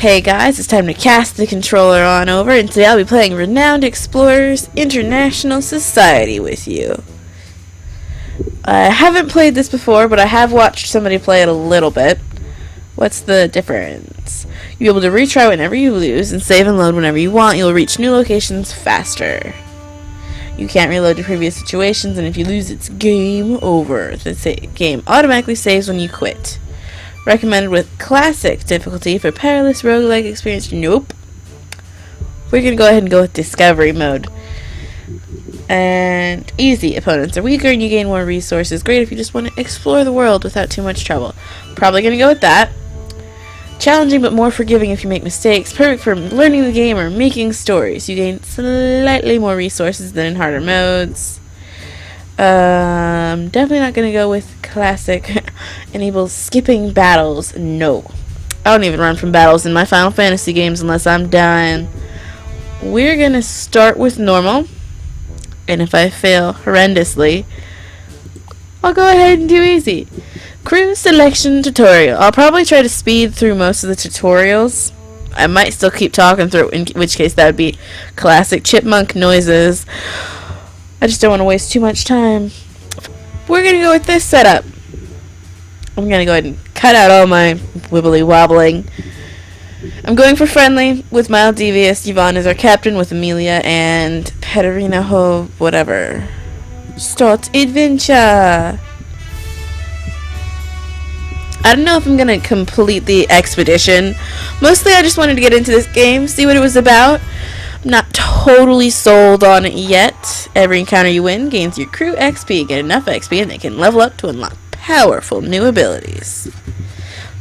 Hey guys, it's time to cast the controller on over, and today I'll be playing Renowned Explorers International Society with you. I haven't played this before, but I have watched somebody play it a little bit. What's the difference? You'll be able to retry whenever you lose, and save and load whenever you want. You'll reach new locations faster. You can't reload to previous situations, and if you lose, it's game over. The game automatically saves when you quit. Recommended with classic difficulty for perilous roguelike experience. Nope. We're going to go ahead and go with discovery mode. And easy. Opponents are weaker and you gain more resources. Great if you just want to explore the world without too much trouble. Probably going to go with that. Challenging but more forgiving if you make mistakes. Perfect for learning the game or making stories. You gain slightly more resources than in harder modes. Definitely not going to go with classic. Enables skipping battles. No. I don't even run from battles in my Final Fantasy games unless I'm dying. We're going to start with normal. And if I fail horrendously, I'll go ahead and do easy. Crew selection tutorial. I'll probably try to speed through most of the tutorials. I might still keep talking through, in which case that would be classic chipmunk noises. I just don't want to waste too much time. We're going to go with this setup. I'm going to go ahead and cut out all my wibbly wobbling. I'm going for friendly with mild devious. Yvonne is our captain with Amelia and Peterina Ho, whatever. Start adventure. I don't know if I'm going to complete the expedition. Mostly I just wanted to get into this game, see what it was about. I'm not totally sold on it yet. Every encounter you win gains your crew XP. Get enough XP and they can level up to unlock powerful new abilities.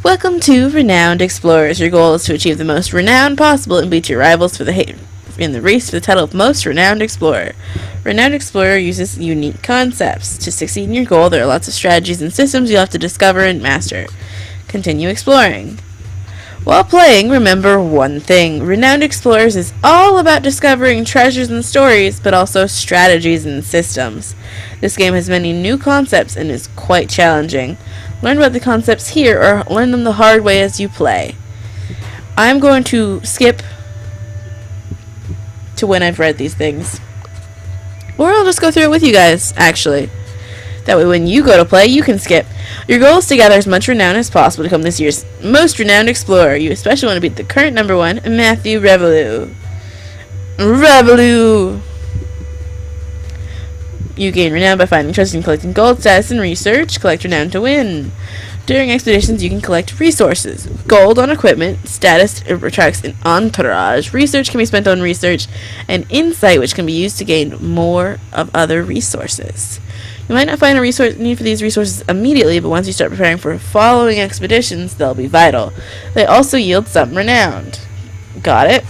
Welcome to Renowned Explorers. Your goal is to achieve the most renown possible and beat your rivals in the race for the title of Most Renowned Explorer. Renowned Explorer uses unique concepts. To succeed in your goal, there are lots of strategies and systems you'll have to discover and master. Continue exploring. While playing, remember one thing. Renowned Explorers is all about discovering treasures and stories, but also strategies and systems. This game has many new concepts and is quite challenging. Learn about the concepts here or learn them the hard way as you play. I'm going to skip to when I've read these things. Or I'll just go through it with you guys, actually. That way when you go to play, you can skip. Your goal is to gather as much renown as possible to become this year's Most Renowned Explorer. You especially want to beat the current number one, Matthew Revelou. You gain renown by finding treasures and collecting gold, status, and research. Collect renown to win. During expeditions, you can collect resources. Gold on equipment, status attracts an entourage. Research can be spent on research, and insight, which can be used to gain more of other resources. You might not find a need for these resources immediately, but once you start preparing for following expeditions, they'll be vital. They also yield some renown. Got it?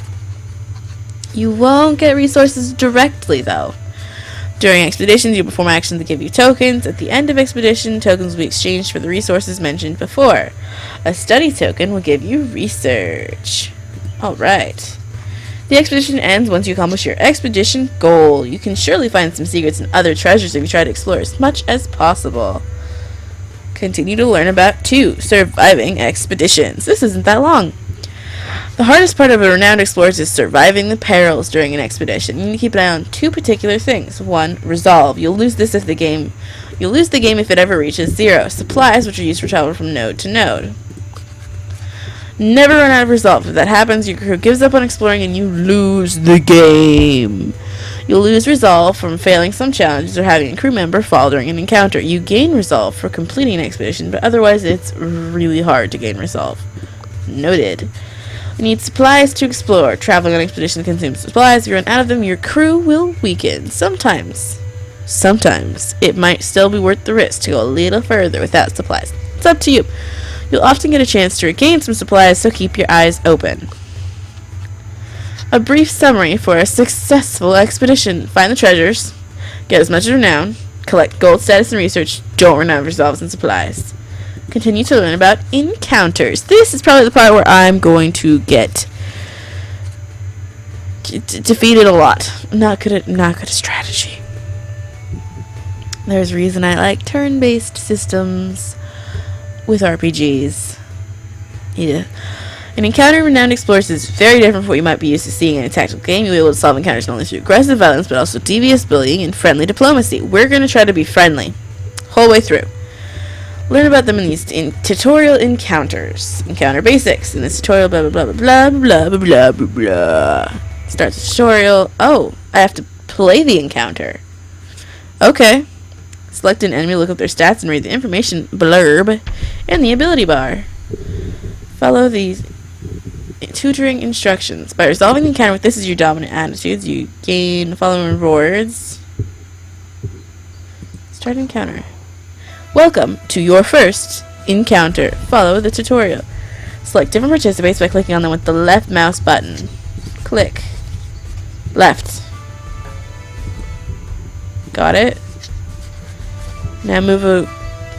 You won't get resources directly, though. During expeditions, you perform actions that give you tokens. At the end of expedition, tokens will be exchanged for the resources mentioned before. A study token will give you research. Alright. The expedition ends once you accomplish your expedition goal. You can surely find some secrets and other treasures if you try to explore as much as possible. Continue to learn about 2. Surviving expeditions. This isn't that long. The hardest part of a Renowned Explorers is surviving the perils during an expedition. You need to keep an eye on 2 particular things. 1. Resolve. You'll lose the game if it ever reaches 0. Supplies, which are used for travel from node to node. Never run out of resolve. If that happens, your crew gives up on exploring and you lose the game. You'll lose resolve from failing some challenges or having a crew member fall during an encounter. You gain resolve for completing an expedition, but otherwise it's really hard to gain resolve. Noted. You need supplies to explore. Traveling on expedition consumes supplies. If you run out of them, your crew will weaken. Sometimes, it might still be worth the risk to go a little further without supplies. It's up to you. You'll often get a chance to regain some supplies, so keep your eyes open. A brief summary for a successful expedition. Find the treasures. Get as much renown. Collect gold, status, and research. Don't run out of resolves and supplies. Continue to learn about encounters. This is probably the part where I'm going to get defeated a lot. Not good at strategy. There's a reason I like turn-based systems with RPGs. Yeah. An encounter in Renowned Explorers is very different from what you might be used to seeing in a tactical game. You'll be able to solve encounters not only through aggressive violence, but also devious bullying and friendly diplomacy. We're going to try to be friendly whole way through. Learn about them in these tutorial encounters. Encounter basics. In this tutorial, blah, blah, blah, blah, blah, blah, blah, blah, blah. Start the tutorial. Oh, I have to play the encounter. Okay. Select an enemy, look up their stats, and read the information blurb in the ability bar. Follow these tutoring instructions. By resolving the encounter with this as your dominant attitudes, you gain the following rewards. Start encounter. Welcome to your first encounter. Follow the tutorial. Select different participants by clicking on them with the left mouse button. Click. Left. Got it? Now move a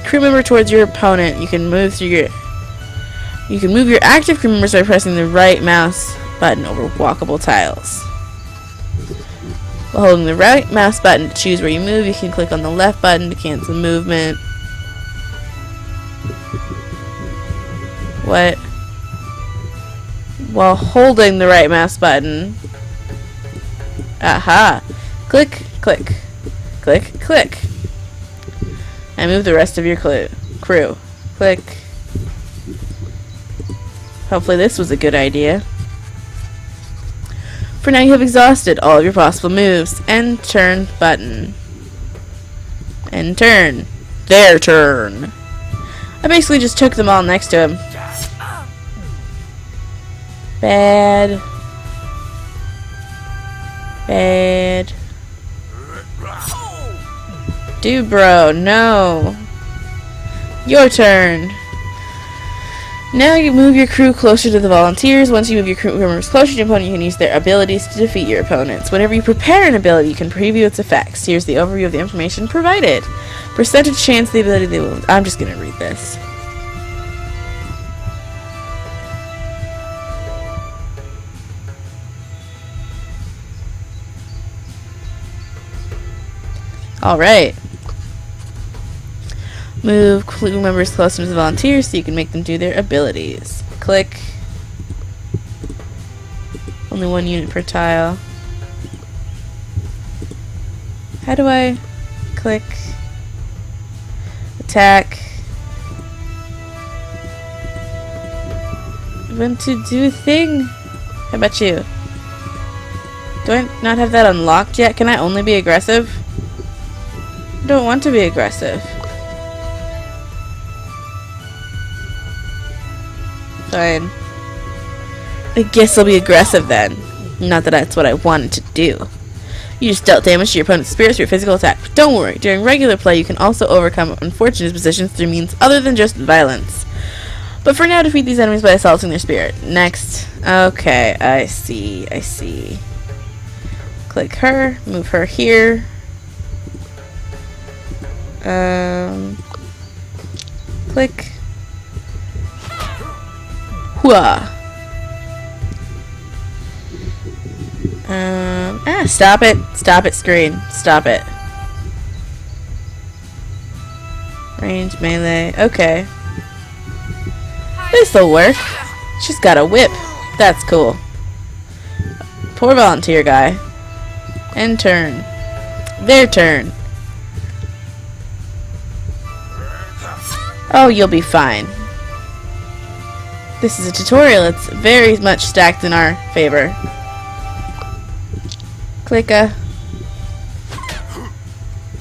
crew member towards your opponent. You can move your active crew members by pressing the right mouse button over walkable tiles. While holding the right mouse button to choose where you move, you can click on the left button to cancel movement. What? While holding the right mouse button. Aha. Click, click, click, click. And move the rest of your crew. Click. Hopefully this was a good idea. For now you have exhausted all of your possible moves. End turn button. End turn. Their turn. I basically just took them all next to him. Bad. Bad. Dude, bro, no. Your turn. Now you move your crew closer to the volunteers. Once you move your crew members closer to your opponent, you can use their abilities to defeat your opponents. Whenever you prepare an ability, you can preview its effects. Here's the overview of the information provided. Percentage chance the ability they will... I'm just going to read this. Alright. Move crew members closer to the volunteers so you can make them do their abilities. Click. Only 1 unit per tile. How do I click? Attack. I want to do a thing. How about you? Do I not have that unlocked yet? Can I only be aggressive? I don't want to be aggressive. Fine. I guess I'll be aggressive then. Not that that's what I wanted to do. You just dealt damage to your opponent's spirit through physical attack. But don't worry, during regular play you can also overcome unfortunate positions through means other than just violence. But for now, defeat these enemies by assaulting their spirit. Next. Okay, I see. Click her, move her here. Click. Hooah. Stop it. Stop it, screen. Stop it. Range, melee. Okay. This'll work. She's got a whip. That's cool. Poor volunteer guy. End turn. Their turn. Oh, you'll be fine. This is a tutorial. It's very much stacked in our favor. Clicka.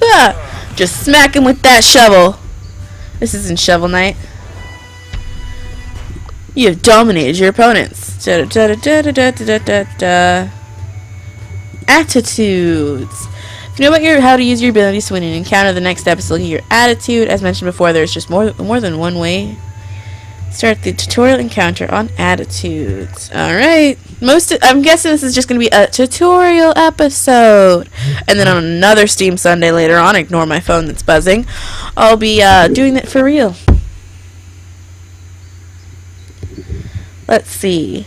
Ah! Just smack him with that shovel. This isn't Shovel Knight. You have dominated your opponents. Da -da -da -da -da -da -da -da -da. Attitudes. If you know about how to use your abilities to win an encounter, the next step is to look at your attitude. As mentioned before, there's just more than one way. Start the tutorial encounter on attitudes. Alright. I'm guessing this is just going to be a tutorial episode. And then on another Steam Sunday later on, ignore my phone that's buzzing, I'll be doing it for real. Let's see.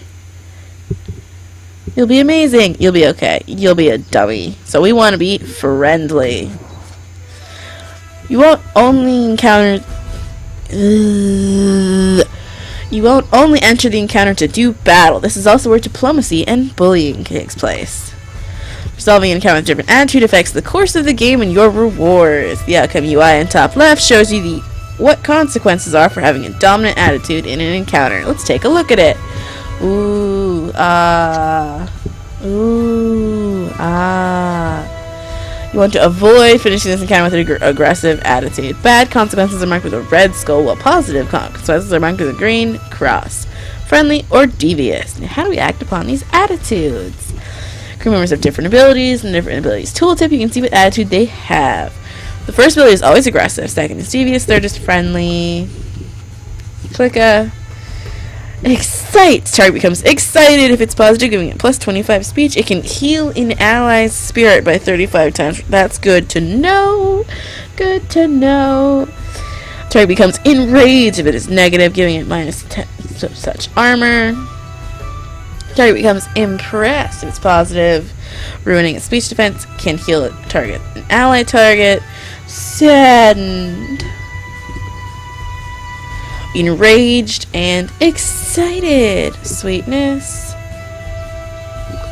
You'll be amazing. You'll be okay. You'll be a dummy. So we want to be friendly. You won't only encounter... You won't only enter the encounter to do battle. This is also where diplomacy and bullying takes place. Resolving an encounter with different attitude affects the course of the game and your rewards. The outcome UI in top left shows you what consequences are for having a dominant attitude in an encounter. Let's take a look at it. Ooh, You want to avoid finishing this encounter with an aggressive attitude. Bad consequences are marked with a red skull, while positive consequences are marked with a green cross. Friendly or devious. Now, how do we act upon these attitudes? Crew members have different abilities, and different abilities tooltip, you can see what attitude they have. The first ability is always aggressive, second is devious, third is friendly. Click Excite. Target becomes excited if it's positive, giving it plus 25 speech. It can heal an ally's spirit by 35 times. That's good to know. Good to know. Target becomes enraged if it is negative, giving it minus 10 such armor. Target becomes impressed if it's positive, ruining its speech defense. Can heal a target, an ally target. Saddened, enraged, and excited. Sweetness.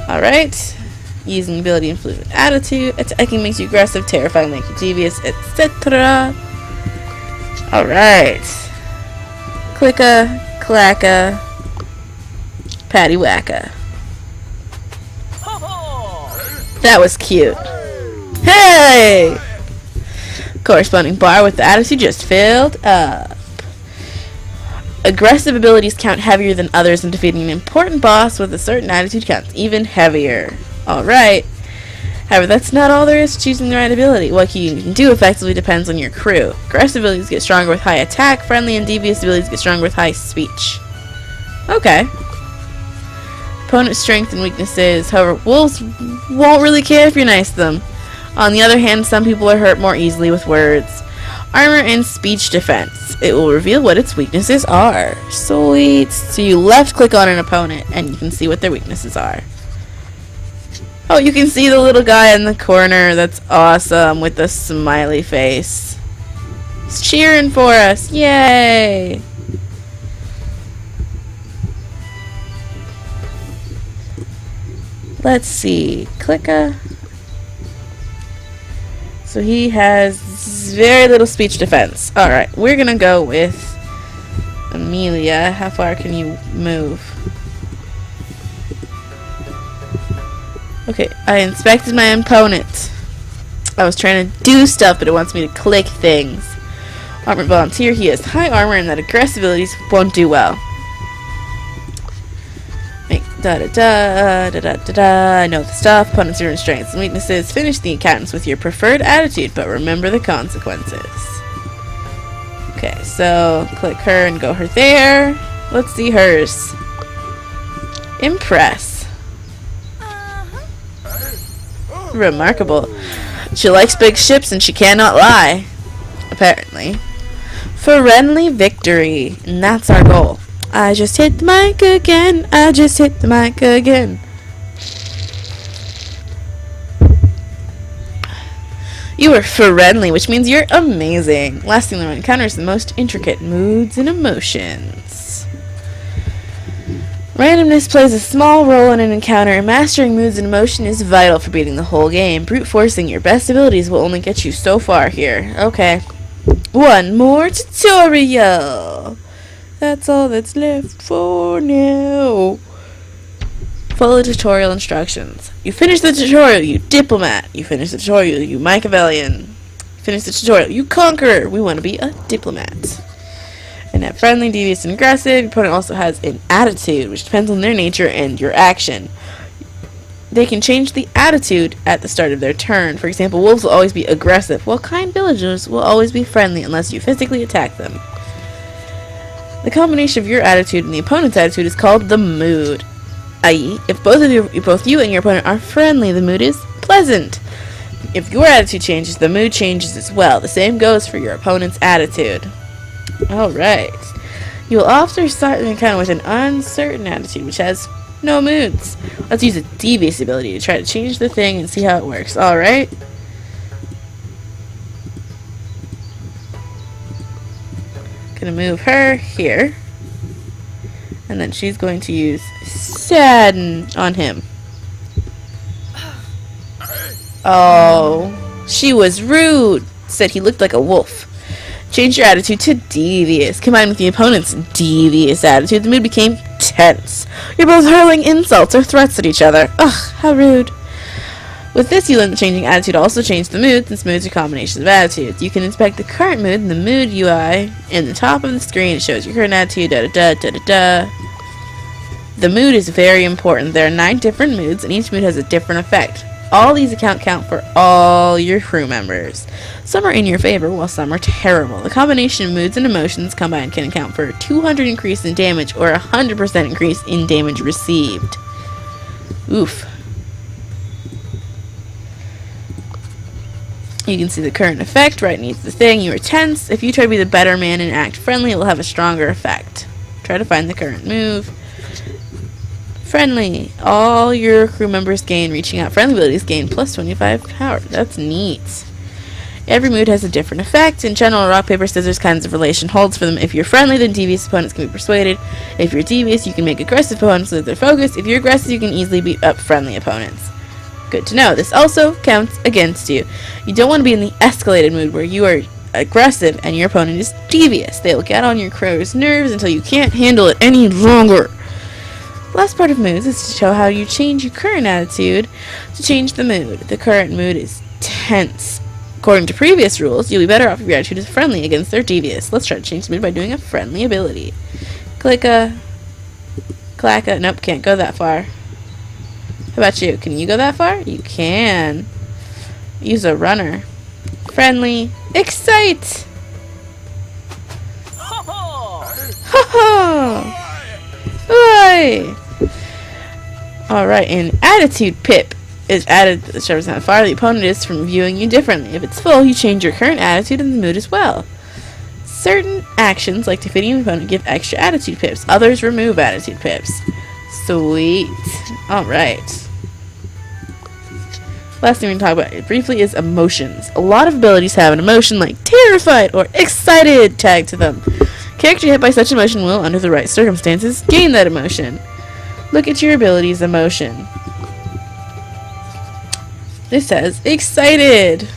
Alright. Using ability influence with attitude. Attacking makes you aggressive, terrifying makes you devious, etc. Alright. Clicka, clacka, patty wacka. That was cute. Hey! Corresponding bar with the attitude just filled up. Aggressive abilities count heavier than others, and defeating an important boss with a certain attitude counts even heavier. Alright. However, that's not all there is to choosing the right ability. What you can do effectively depends on your crew. Aggressive abilities get stronger with high attack, friendly and devious abilities get stronger with high speech. Okay. Opponent strength and weaknesses. However, wolves won't really care if you're nice to them. On the other hand, some people are hurt more easily with words. Armor and speech defense. It will reveal what its weaknesses are. Sweet. So you left click on an opponent and you can see what their weaknesses are. Oh, you can see the little guy in the corner. That's awesome with the smiley face. He's cheering for us. Yay! Let's see. Clicka. So he has very little speech defense. Alright, we're gonna go with Amelia. How far can you move? Okay, I inspected my opponent. I was trying to do stuff, but it wants me to click things. Armored volunteer. He has high armor and that aggressive abilities won't do well. I know the stuff. Opponents are in strengths and weaknesses. Finish the encounters with your preferred attitude, but remember the consequences. Okay, so click her and go her there. Let's see hers. Impress. Remarkable. She likes big ships and she cannot lie. Apparently. Friendly victory. And that's our goal. I just hit the mic again. I just hit the mic again. You are friendly, which means you're amazing. Last thing that encounters the most intricate moods and emotions. Randomness plays a small role in an encounter. Mastering moods and emotion is vital for beating the whole game. Brute forcing your best abilities will only get you so far here. Okay. One more tutorial. That's all that's left for now. Follow the tutorial instructions. You finish the tutorial, you diplomat. You finish the tutorial, you Machiavellian. Finish the tutorial, you conqueror. We want to be a diplomat. And at friendly, devious, and aggressive, your opponent also has an attitude, which depends on their nature and your action. They can change the attitude at the start of their turn. For example, wolves will always be aggressive, while kind villagers will always be friendly unless you physically attack them. The combination of your attitude and the opponent's attitude is called the mood. I.e., if both you and your opponent are friendly, the mood is pleasant. If your attitude changes, the mood changes as well. The same goes for your opponent's attitude. Alright. You will often start an encounter with an uncertain attitude, which has no moods. Let's use a devious ability to try to change the thing and see how it works. Alright. Gonna move her here. And then she's going to use sadden on him. Oh, she was rude. Said he looked like a wolf. Change your attitude to devious. Combined with the opponent's devious attitude, the mood became tense. You're both hurling insults or threats at each other. Ugh, how rude. With this, you learn that changing attitude also changes the mood, since moods are combinations of attitudes. You can inspect the current mood in the mood UI in the top of the screen. It shows your current attitude, da-da-da, da-da-da. The mood is very important. There are 9 different moods, and each mood has a different effect. All these accounts count for all your crew members. Some are in your favor, while some are terrible. The combination of moods and emotions combined can account for a 200 increase in damage or a 100% increase in damage received. Oof. You can see the current effect right neath the thing. You are tense. If you try to be the better man and act friendly, it will have a stronger effect. Try to find the current move. Friendly. All your crew members gain reaching out friendly abilities gain plus 25 power. That's neat. Every mood has a different effect. In general, rock, paper, scissors kinds of relation holds for them. If you're friendly, then devious opponents can be persuaded. If you're devious, you can make aggressive opponents lose their focus. If you're aggressive, you can easily beat up friendly opponents. Good to know. This also counts against you. You don't want to be in the escalated mood where you are aggressive and your opponent is devious. They will get on your crow's nerves until you can't handle it any longer. The last part of moods is to show how you change your current attitude to change the mood. The current mood is tense. According to previous rules, you'll be better off if your attitude is friendly against their devious. Let's try to change the mood by doing a friendly ability. Clicka. Clacka. Nope, can't go that far. How about you? Can you go that far? You can. Use a runner. Friendly. Excite! Ho ho! Oi! Alright, an attitude pip is added to the shows how far the opponent is from viewing you differently. If it's full, you change your current attitude and the mood as well. Certain actions, like defeating an opponent, give extra attitude pips. Others remove attitude pips. Sweet. Alright. Last thing we can talk about briefly is emotions. A lot of abilities have an emotion like terrified or excited tagged to them. Character hit by such emotion will, under the right circumstances, gain that emotion. Look at your ability's emotion. This has excited.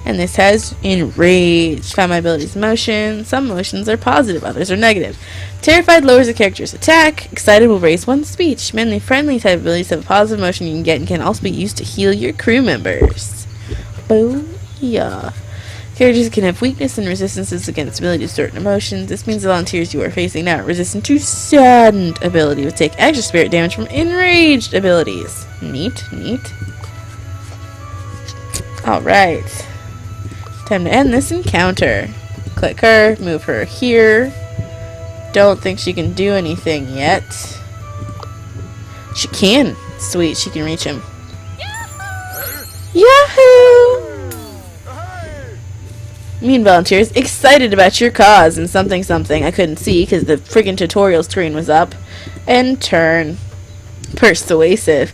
And this has enraged. Find my ability's emotion. Some emotions are positive, others are negative. Terrified lowers a character's attack. Excited will raise one's speech. Mainly friendly type abilities have a positive emotion you can get and can also be used to heal your crew members. Booyah. Characters can have weakness and resistances against ability to certain emotions. This means the volunteers you are facing now are resistant to saddened ability, will take extra spirit damage from enraged abilities. Neat, neat. Alright. Time to end this encounter. Click her, move her here. Don't think she can do anything yet. She can. Sweet, she can reach him. Yahoo! Me and volunteers excited about your cause and something something I couldn't see because the friggin' tutorial screen was up. And turn. Persuasive.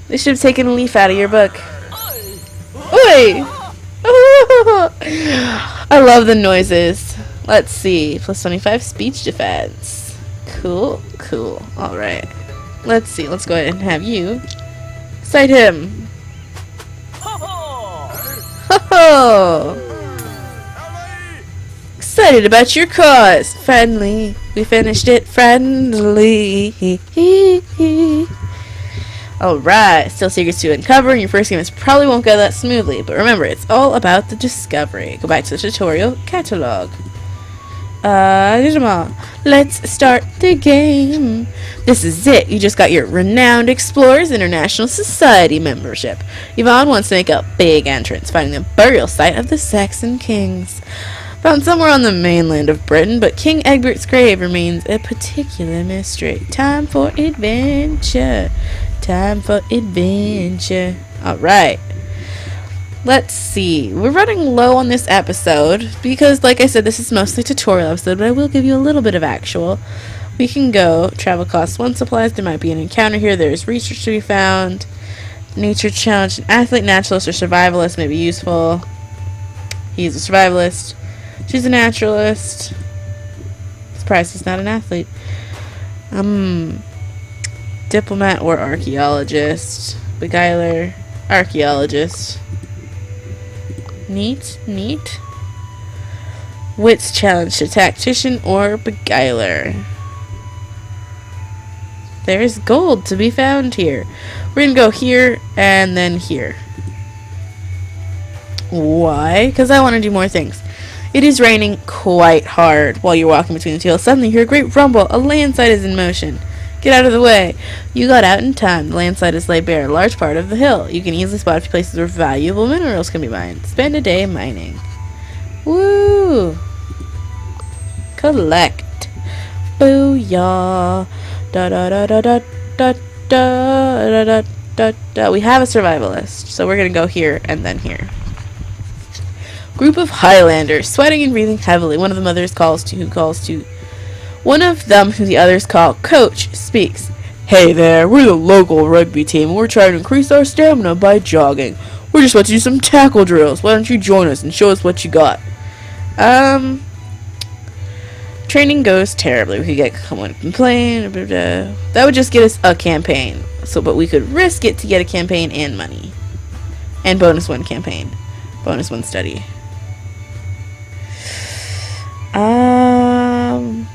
They should have taken a leaf out of your book. Oi! I love the noises. Let's see. Plus 25 speech defense. Cool, cool. Alright. Let's see. Let's go ahead and have you cite him. Ho ho! Excited about your cause. Friendly. We finished it. Friendly. Alright. Still secrets to uncover. In your first game, it probably won't go that smoothly. But remember, it's all about the discovery. Go back to the tutorial catalog. Let's start the game. This is it. You just got your Renowned Explorers International Society membership. Yvonne wants to make a big entrance, finding the burial site of the Saxon kings. Found somewhere on the mainland of Britain, but King Egbert's grave remains a particular mystery. Time for adventure. Time for adventure. Alright. Let's see. We're running low on this episode because, like I said, this is mostly a tutorial episode, but I will give you a little bit of actual. We can go. Travel costs 1 supplies. There might be an encounter here. There's research to be found. Nature challenge. An athlete, naturalist, or survivalist may be useful. He's a survivalist. She's a naturalist. Let's surprised he's not an athlete. Diplomat or archaeologist. Beguiler. Archaeologist. Neat. Wits challenge to tactician or beguiler. There is gold to be found here. We're gonna go here and then here. Why? Because I want to do more things. It is raining quite hard while you're walking between the two hills. Suddenly you hear a great rumble. A landslide is in motion. Get out of the way. You got out in time. The landslide is laid bare a large part of the hill. You can easily spot a few places where valuable minerals can be mined. Spend a day mining. Woo! Collect. Booyah. Da da da da da da da da da da. We have a survivalist, so we're gonna go here and then here. Group of Highlanders, sweating and breathing heavily. One of them others calls to one of them who the others call Coach speaks. Hey there, we're the local rugby team and we're trying to increase our stamina by jogging. We're just about to do some tackle drills. Why don't you join us and show us what you got? Training goes terribly. We could get someone to complain. That would just get us a campaign. But we could risk it to get a campaign and money. And bonus 1 campaign. Bonus 1 study.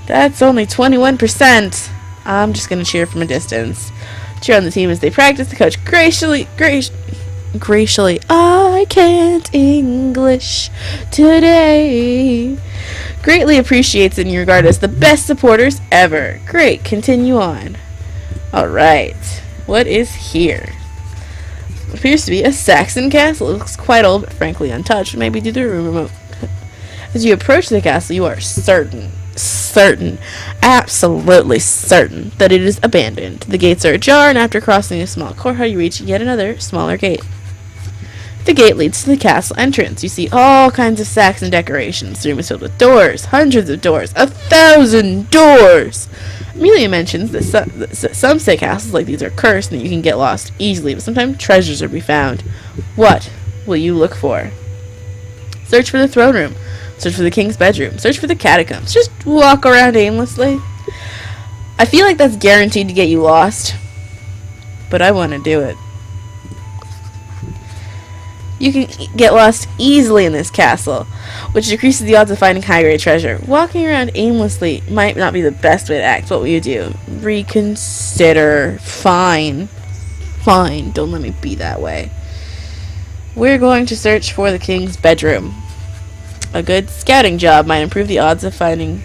That's only 21%. I'm just gonna cheer from a distance. Cheer on the team as they practice. The coach graciously, I can't English today. Greatly appreciates it and you regard as the best supporters ever. Great, continue on. Alright, what is here? It appears to be a Saxon castle. It looks quite old, but frankly untouched. Maybe due to the room remote. As you approach the castle, you are certain, absolutely certain that it is abandoned. The gates are ajar, and after crossing a small courtyard, you reach yet another, smaller gate. The gate leads to the castle entrance. You see all kinds of Saxon decorations. The room is filled with doors, hundreds of doors, 1,000 doors! Amelia mentions that some say castles like these are cursed and that you can get lost easily, but sometimes treasures are to be found. What will you look for? Search for the throne room. Search for the king's bedroom. Search for the catacombs. Just walk around aimlessly. I feel like that's guaranteed to get you lost, but I want to do it. You can get lost easily in this castle, which decreases the odds of finding high-grade treasure. Walking around aimlessly might not be the best way to act. What will you do? Reconsider. Fine. Don't let me be that way. We're going to search for the king's bedroom. A good scouting job might improve the odds of finding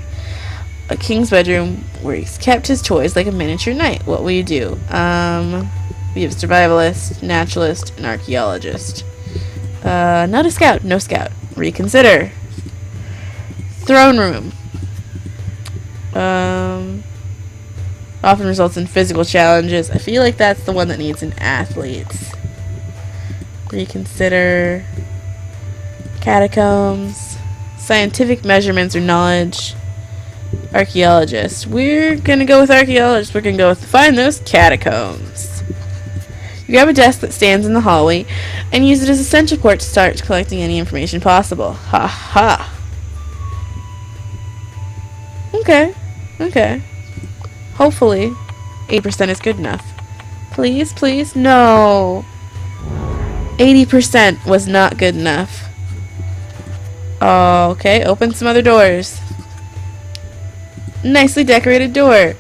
a king's bedroom where he's kept his toys like a miniature knight. What will you do? We have survivalist, naturalist, and archaeologist. Not a scout. No scout. Reconsider. Throne room. Often results in physical challenges. I feel like that's the one that needs an athlete. Reconsider. Catacombs. Scientific measurements or knowledge. Archaeologist. We're gonna go with archaeologist. We're gonna go with find those catacombs. You grab a desk that stands in the hallway and use it as a central port to start collecting any information possible. Ha ha. Okay. Hopefully 80% is good enough. Please. No. 80% was not good enough. Okay, open some other doors. Nicely decorated door.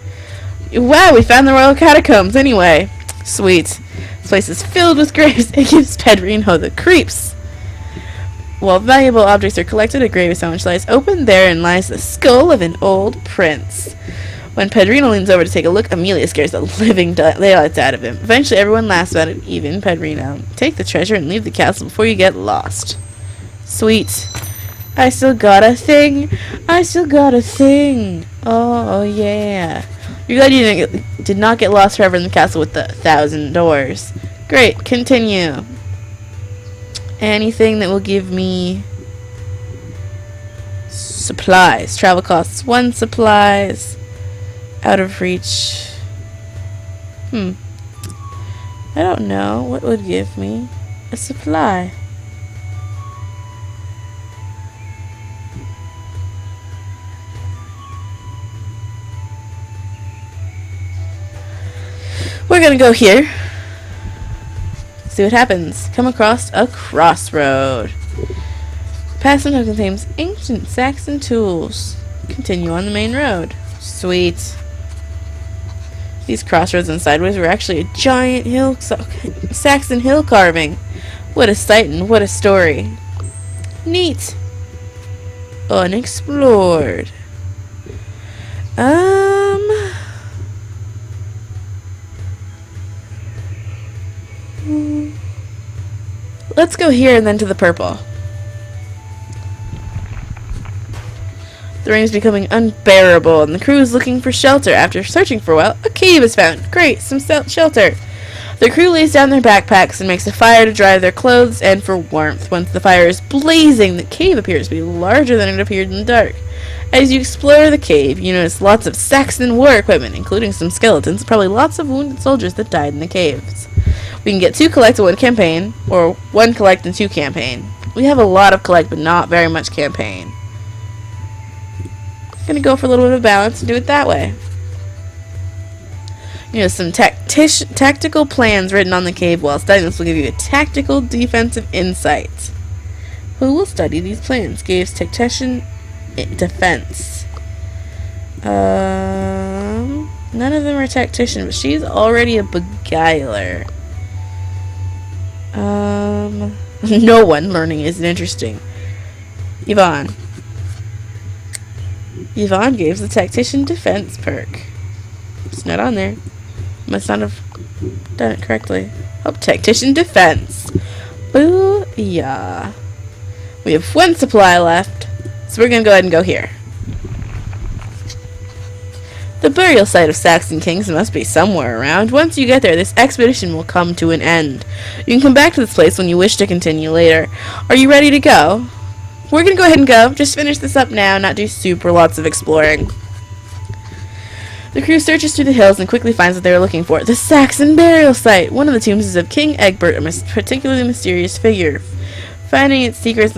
Wow, we found the royal catacombs anyway. Sweet. This place is filled with graves. It gives Pedrino the creeps. While valuable objects are collected, a grave is found which lies open. Therein lies the skull of an old prince. When Pedrino leans over to take a look, Amelia scares the living daylights out of him. Eventually, everyone laughs about it, even Pedrino. Take the treasure and leave the castle before you get lost. Sweet. I still got a thing. Oh, yeah. You're glad you did not get lost forever in the castle with the 1,000 doors. Great. Continue. Anything that will give me supplies. Travel costs 1 supplies. Out of reach. I don't know. What would give me a supply? We're gonna go here. See what happens. Come across a crossroad. Past sometimes contains ancient Saxon tools. Continue on the main road. Sweet. These crossroads and sideways were actually a giant Saxon hill carving. What a sight and what a story. Neat. Unexplored. Let's go here and then to the purple. The rain is becoming unbearable, and the crew is looking for shelter. After searching for a while, a cave is found. Great, some shelter. The crew lays down their backpacks and makes a fire to dry their clothes and for warmth. Once the fire is blazing, the cave appears to be larger than it appeared in the dark. As you explore the cave, you notice lots of Saxon war equipment, including some skeletons, probably lots of wounded soldiers that died in the caves. We can get 2 collect in 1 campaign, or 1 collect in 2 campaign. We have a lot of collect, but not very much campaign. Gonna go for a little bit of balance and do it that way. You know, some tactical plans written on the cave wall. Studying this will give you a tactical defensive insight. Who will study these plans? Gives tactician defense. None of them are tactician, but she's already a beguiler. No one learning isn't interesting. Yvonne gives the tactician defense perk. It's not on there. Must not have done it correctly. Oh, tactician defense. Booyah. We have 1 supply left, so we're gonna go ahead and go here. The burial site of Saxon kings must be somewhere around. Once you get there, this expedition will come to an end. You can come back to this place when you wish to continue later. Are you ready to go? We're gonna go ahead and go. Just finish this up now, not do super lots of exploring. The crew searches through the hills and quickly finds what they were looking for. The Saxon burial site! One of the tombs is of King Egbert, a particularly mysterious figure. Finding its secrets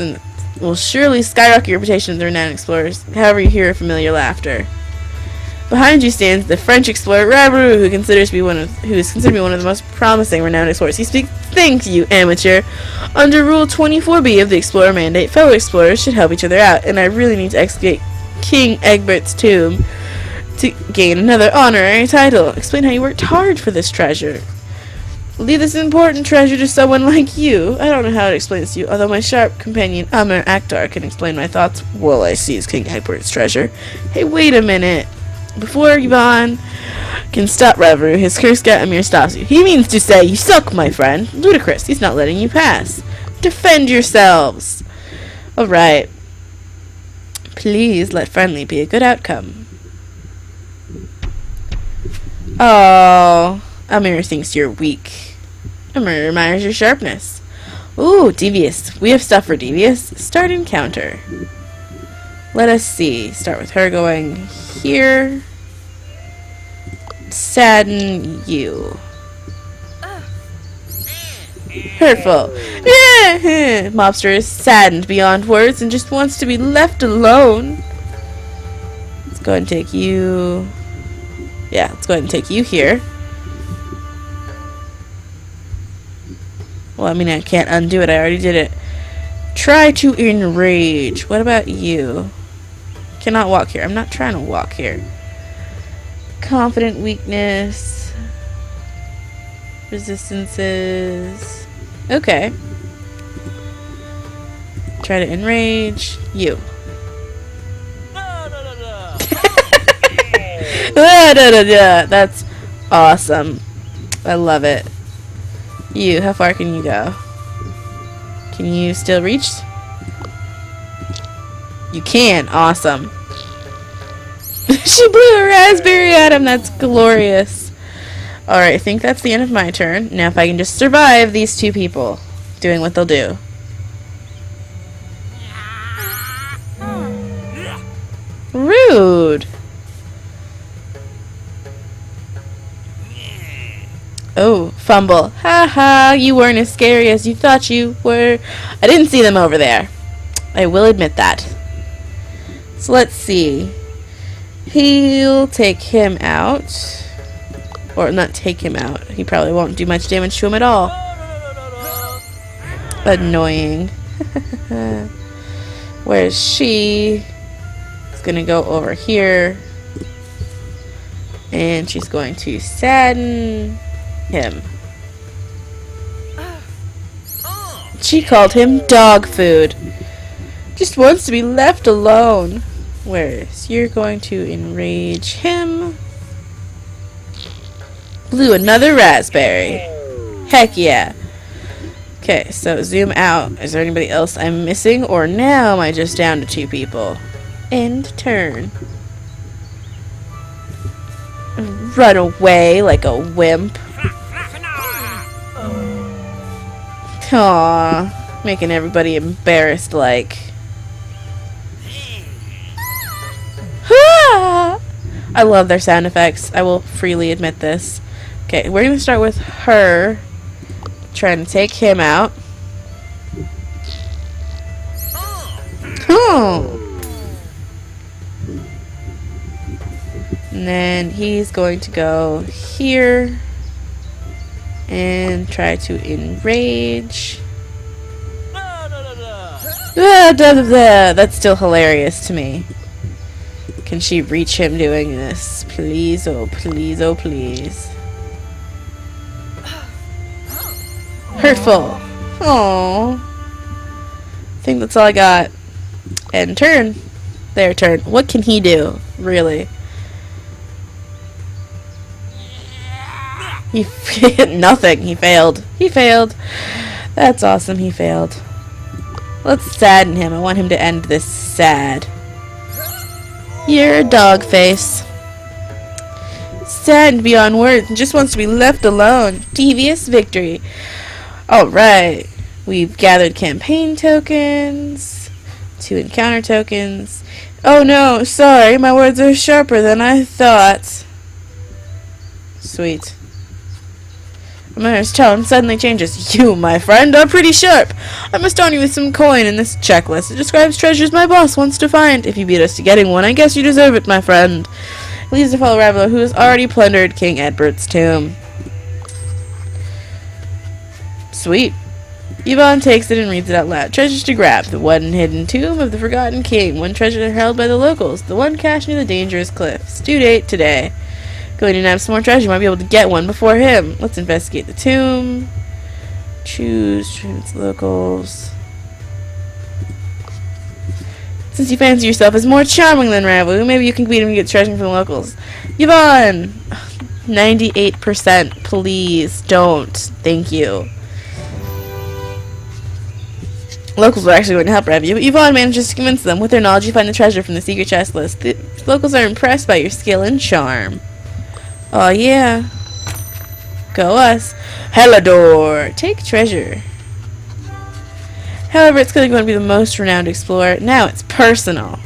will surely skyrocket your reputation as the renowned explorers. However, you hear a familiar laughter. Behind you stands the French explorer Rabrou, who is considered to be one of the most promising renowned explorers. He speaks, "Thank you, amateur. Under Rule 24B of the Explorer Mandate, fellow explorers should help each other out, and I really need to excavate King Egbert's tomb to gain another honorary title. Explain how you worked hard for this treasure. Leave this important treasure to someone like you. I don't know how to explain this to you, although my sharp companion Amir Akhtar can explain my thoughts while I seize King Egbert's treasure. Hey, wait a minute." Before Yvonne can stop Rabrou, his cursed cat Amir stops you. "He means to say you suck, my friend. Ludicrous. He's not letting you pass. Defend yourselves." Alright. Please let friendly be a good outcome. Oh, Amir thinks you're weak. Amir admires your sharpness. Ooh, devious. We have stuff for devious. Start encounter. Let us see. Start with her going here. Sadden you. Hurtful. Mobster is saddened beyond words and just wants to be left alone. Let's go ahead and take you. Yeah, let's go ahead and take you here. Well, I mean, I can't undo it. I already did it. Try to enrage. What about you? Cannot walk here. I'm not trying to walk here. Confident weakness. Resistances. Okay. Try to enrage. You. That's awesome. I love it. You, how far can you go? Can you still reach? You can. Awesome. She blew a raspberry at him. That's glorious. Alright, I think that's the end of my turn. Now if I can just survive these 2 people doing what they'll do. Rude. Oh, fumble. Haha, you weren't as scary as you thought you were. I didn't see them over there. I will admit that. So let's see. He'll take him out. Or not take him out. He probably won't do much damage to him at all. Annoying. Whereas she is going to go over here. And she's going to sadden him. She called him dog food. Just wants to be left alone. Whereas you're going to enrage him. Blue, another raspberry. Heck yeah. Okay, so zoom out. Is there anybody else I'm missing? Or now am I just down to 2 people? End turn. Run away like a wimp. Aww. Making everybody embarrassed like. I love their sound effects. I will freely admit this. Okay, we're going to start with her. Trying to take him out. Oh. And then he's going to go here. And try to enrage. That's still hilarious to me. Can she reach him doing this? Please, oh please, oh please. Hurtful. Aww. I think that's all I got. And turn. Their turn. What can he do? Really? He nothing. He failed. He failed. That's awesome. He failed. Let's sadden him. I want him to end this sad. You're a dog face. Saddened beyond words and just wants to be left alone. Devious victory. Alright. We've gathered campaign tokens. 2 encounter tokens. Oh no, sorry. My words are sharper than I thought. Sweet. Amir's tone suddenly changes. You, my friend, are pretty sharp. I must honor you with some coin in this checklist. It describes treasures my boss wants to find. If you beat us to getting one, I guess you deserve it, my friend. It leaves to follow Raveler, who has already plundered King Edbert's tomb. Sweet. Yvonne takes it and reads it out loud. Treasures to grab. The one hidden tomb of the forgotten king. One treasure held by the locals. The one cached near the dangerous cliffs. Due date today. Going to nab some more treasure. You might be able to get one before him. Let's investigate the tomb. Choose locals. Since you fancy yourself as more charming than Ravu, maybe you can beat him and get treasure from the locals. Yvonne! 98%. Please don't. Thank you. Locals are actually going to help Ravu, but Yvonne manages to convince them. With their knowledge, you find the treasure from the secret chest list. The locals are impressed by your skill and charm. Oh yeah. Go us. Helador. Take treasure. However, it's clearly going to be the most renowned explorer. Now it's personal.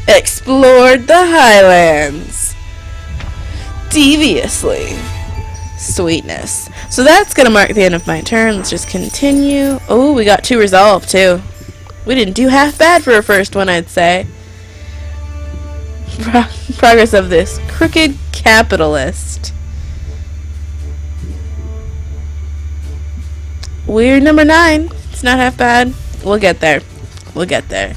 Explored the Highlands. Deviously. Sweetness. So that's going to mark the end of my turn. Let's just continue. Oh, we got 2 resolve too. We didn't do half bad for a first one, I'd say. Progress of this crooked capitalist. We're number 9. It's not half bad. We'll get there. We'll get there.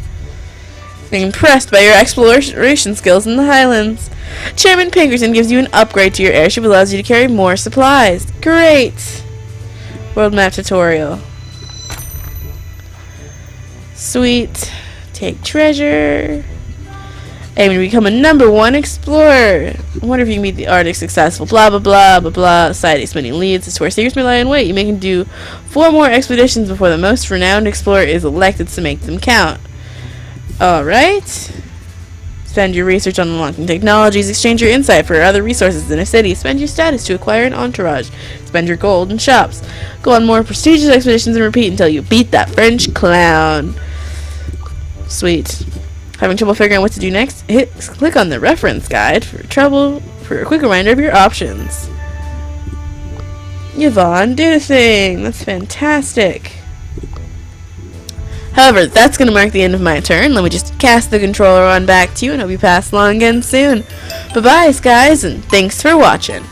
Being impressed by your exploration skills in the Highlands. Chairman Pinkerton gives you an upgrade to your airship, allows you to carry more supplies. Great! World map tutorial. Sweet. Take treasure. Aiming to become a #1 explorer. I wonder if you can meet the Arctic successful. Blah, blah, blah, blah, blah. Side expanding leads. It's where secrets may lie in wait. You may can do 4 more expeditions before the most renowned explorer is elected to make them count. Alright. Spend your research on unlocking technologies. Exchange your insight for other resources in a city. Spend your status to acquire an entourage. Spend your gold in shops. Go on more prestigious expeditions and repeat until you beat that French clown. Sweet. Having trouble figuring out what to do next? Click on the reference guide for a quick reminder of your options. Yvonne did a thing. That's fantastic. However, that's going to mark the end of my turn. Let me just cast the controller on back to you and hope you pass along again soon. Bye-bye, guys, and thanks for watching.